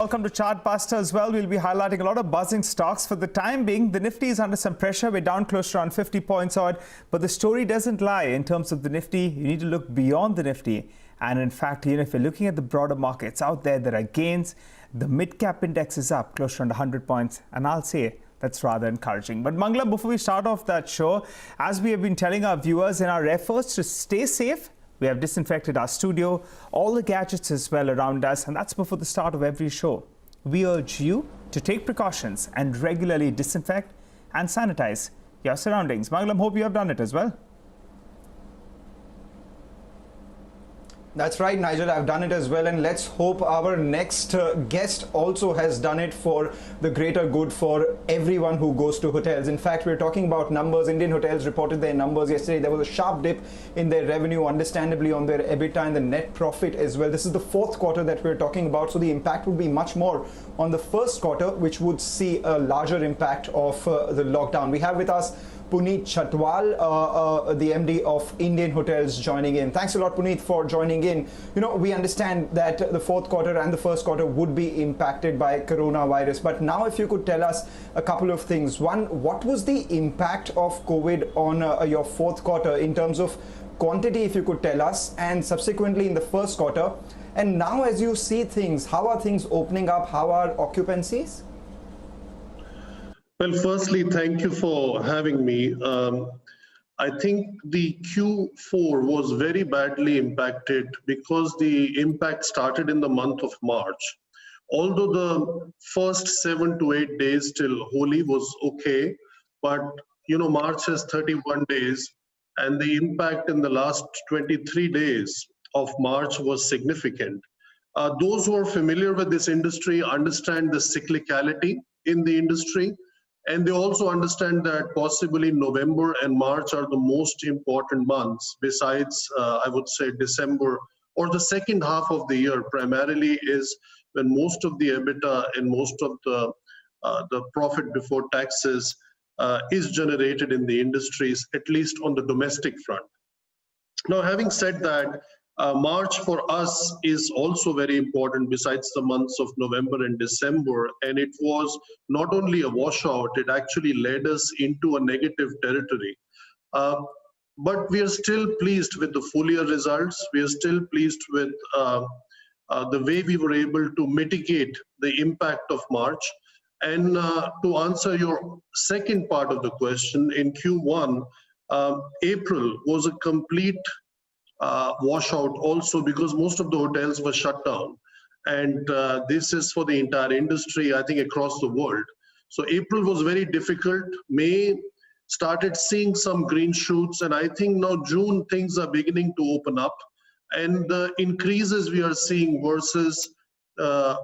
Welcome to Chartbusters. Well, we'll be highlighting a lot of buzzing stocks. For the time being, the Nifty is under some pressure. We're down close to around 50 points odd. But the story doesn't lie in terms of the Nifty. You need to look beyond the Nifty. And in fact, if you're looking at the broader markets out there, there are gains. The mid-cap index is up close to around 100 points. And I'll say that's rather encouraging. But Mangala, before we start off that show, as we have been telling our viewers in our efforts to stay safe, we have disinfected our studio, all the gadgets as well around us, and that's before the start of every show. We urge you to take precautions and regularly disinfect and sanitize your surroundings. Mangalam, hope you have done it as well. That's right, Nigel. I've done it as well, and let's hope our next guest also has done it for the greater good for everyone who goes to hotels. In fact, we're talking about numbers. Indian hotels reported their numbers yesterday. There was a sharp dip in their revenue, understandably, on their EBITDA and the net profit as well. This is the fourth quarter that we're talking about, so the impact would be much more on the first quarter, which would see a larger impact of the lockdown. We have with us Puneet Chattwal, the MD of Indian Hotels, joining in. Thanks a lot, Puneet, for joining in. We understand that the fourth quarter and the first quarter would be impacted by coronavirus. But now if you could tell us a couple of things. One, what was the impact of COVID on your fourth quarter in terms of quantity, if you could tell us, and subsequently in the first quarter? And now as you see things, how are things opening up? How are occupancies? Well, firstly, thank you for having me. I think the Q4 was very badly impacted because the impact started in the month of March. Although the first 7 to 8 days till Holi was okay, but March has 31 days, and the impact in the last 23 days of March was significant. Those who are familiar with this industry understand the cyclicality in the industry. And they also understand that possibly November and March are the most important months, besides, I would say, December, or the second half of the year primarily is when most of the EBITDA and most of the profit before taxes is generated in the industries, at least on the domestic front. Now, having said that, March for us is also very important besides the months of November and December, and it was not only a washout, it actually led us into a negative territory. But we are still pleased with the full year results. We are still pleased with the way we were able to mitigate the impact of March. And to answer your second part of the question, in Q1, April was a complete washout also because most of the hotels were shut down, and this is for the entire industry, I think, across the world. So April was very difficult. May started seeing some green shoots, and I think now June things are beginning to open up, and the increases we are seeing versus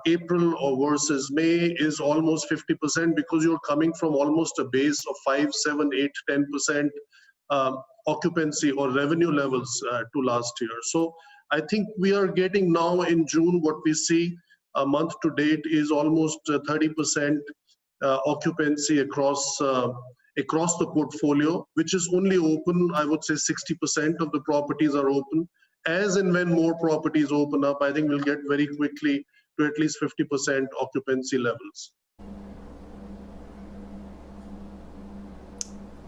April or versus May is almost 50% because you're coming from almost a base of 5, 7, 8, 10% occupancy or revenue levels to last year. So I think we are getting now in June what we see month to date is almost 30% occupancy across the portfolio, which is only open, I would say 60% of the properties are open. As and when more properties open up, I think we'll get very quickly to at least 50% occupancy levels.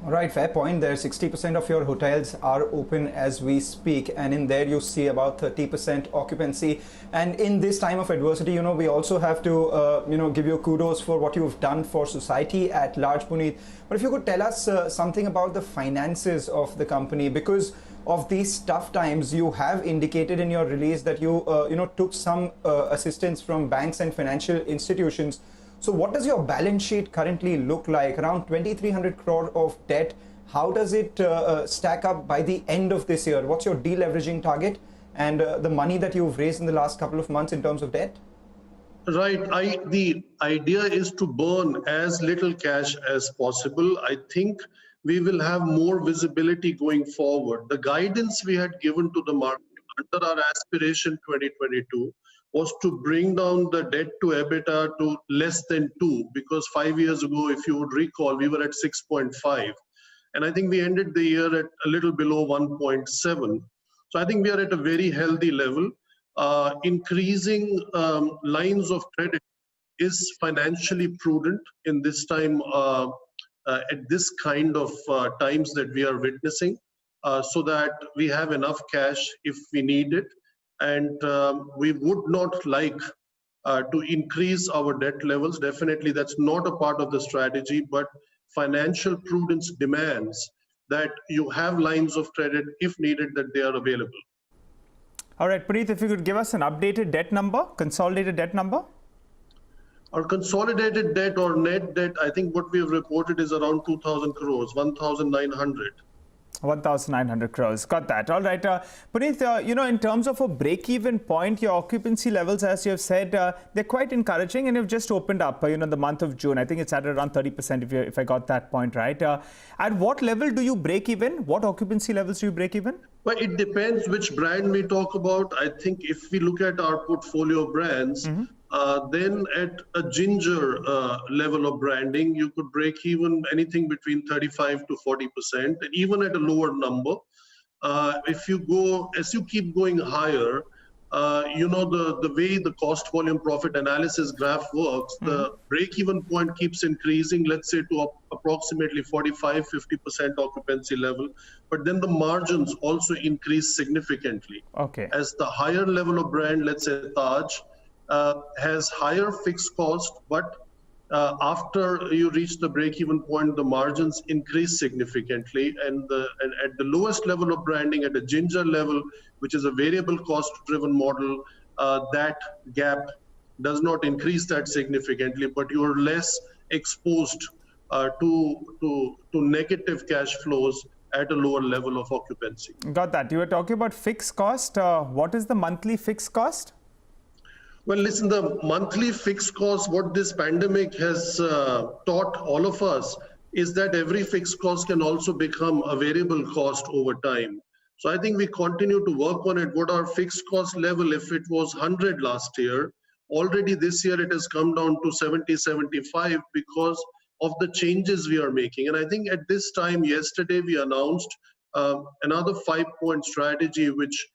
All right, fair point there. 60% of your hotels are open as we speak, and in there you see about 30% occupancy. And in this time of adversity, we also have to, give you kudos for what you've done for society at large, Puneet. But if you could tell us something about the finances of the company, because of these tough times, you have indicated in your release that you, took some assistance from banks and financial institutions. So what does your balance sheet currently look like? Around 2,300 crore of debt. How does it stack up by the end of this year? What's your deleveraging target and the money that you've raised in the last couple of months in terms of debt? Right. The idea is to burn as little cash as possible. I think we will have more visibility going forward. The guidance we had given to the market under our aspiration 2022 was to bring down the debt to EBITDA to less than 2, because 5 years ago, if you would recall, we were at 6.5. And I think we ended the year at a little below 1.7. So I think we are at a very healthy level. Increasing lines of credit is financially prudent in this time, at this kind of times that we are witnessing, so that we have enough cash if we need it. And we would not like to increase our debt levels. Definitely, that's not a part of the strategy, but financial prudence demands that you have lines of credit, if needed, that they are available. All right, Puneet, if you could give us an updated debt number, consolidated debt number. Our consolidated debt or net debt, I think what we have reported is around 2,000 crores, 1,900. 1,900 crores. Got that. All right. Puneet, in terms of a break-even point, your occupancy levels, as you have said, they're quite encouraging, and you've just opened up, the month of June. I think it's at around 30% if I got that point right. At what level do you break even? What occupancy levels do you break even? Well, it depends which brand we talk about. I think if we look at our portfolio of brands, then at a Ginger level of branding, you could break even anything between 35 to 40%, and even at a lower number. As you keep going higher, the way the cost volume profit analysis graph works, the break-even point keeps increasing, let's say to approximately 45-50% occupancy level, but then the margins also increase significantly. Okay. As the higher level of brand, let's say Taj, has higher fixed cost, but after you reach the break-even point, the margins increase significantly. And at the lowest level of branding, at a Ginger level, which is a variable cost-driven model, that gap does not increase that significantly, but you are less exposed to negative cash flows at a lower level of occupancy. Got that. You were talking about fixed cost. What is the monthly fixed cost? Well, listen, the monthly fixed cost, what this pandemic has taught all of us is that every fixed cost can also become a variable cost over time. So I think we continue to work on it. What our fixed cost level, if it was 100 last year, already this year it has come down to 70, 75 because of the changes we are making. And I think at this time, yesterday, we announced another 5-point strategy, which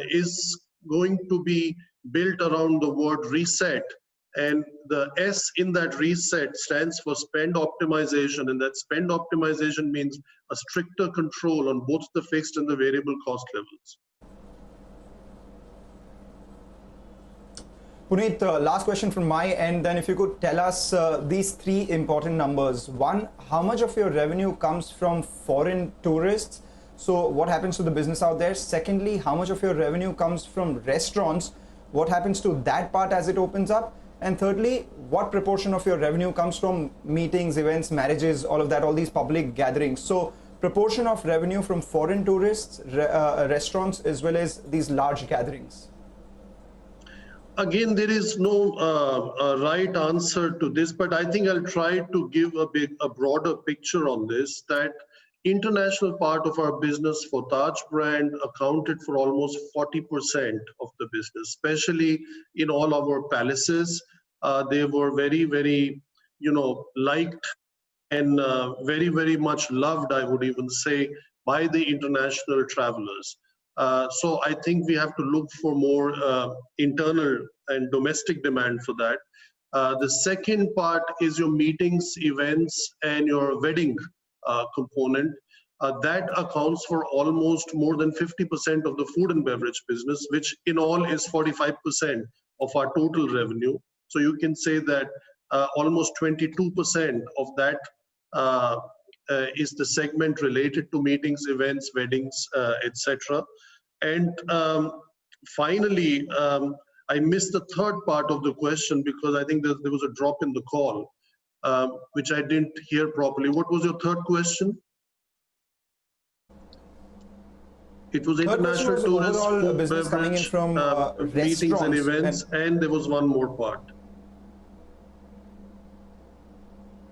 is going to be built around the word reset. And the S in that reset stands for spend optimization. And that spend optimization means a stricter control on both the fixed and the variable cost levels. Puneet, last question from my end. Then if you could tell us these 3 important numbers. One, how much of your revenue comes from foreign tourists? So what happens to the business out there? Secondly, how much of your revenue comes from restaurants? What happens to that part as it opens up? And thirdly, what proportion of your revenue comes from meetings, events, marriages, all of that, all these public gatherings? So proportion of revenue from foreign tourists, restaurants, as well as these large gatherings. Again, there is no right answer to this, but I think I'll try to give a broader picture on this, that international part of our business for Taj brand accounted for almost 40% of the business, especially in all our palaces. They were very, very, liked and very, very much loved, I would even say, by the international travelers. So I think we have to look for more internal and domestic demand for that. The second part is your meetings, events, and your wedding component. That accounts for almost more than 50% of the food and beverage business, which in all is 45% of our total revenue. So you can say that almost 22% of that is the segment related to meetings, events, weddings, etc. And finally, I missed the third part of the question because I think there was a drop in the call, which I didn't hear properly. What was your third question? It was international tourists, food, business coming in from meetings and events, and there was one more part.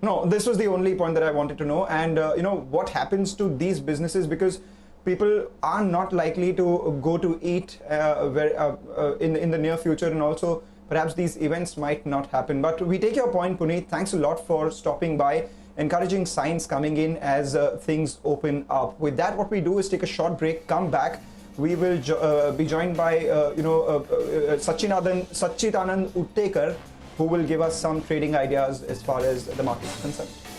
No, this was the only point that I wanted to know. And what happens to these businesses, because people are not likely to go to eat in the near future, and also perhaps these events might not happen. But we take your point, Puneet. Thanks a lot for stopping by. Encouraging signs coming in as things open up. With that, what we do is take a short break, come back. We will be joined by Sachitanand Uttekar, who will give us some trading ideas as far as the market is concerned.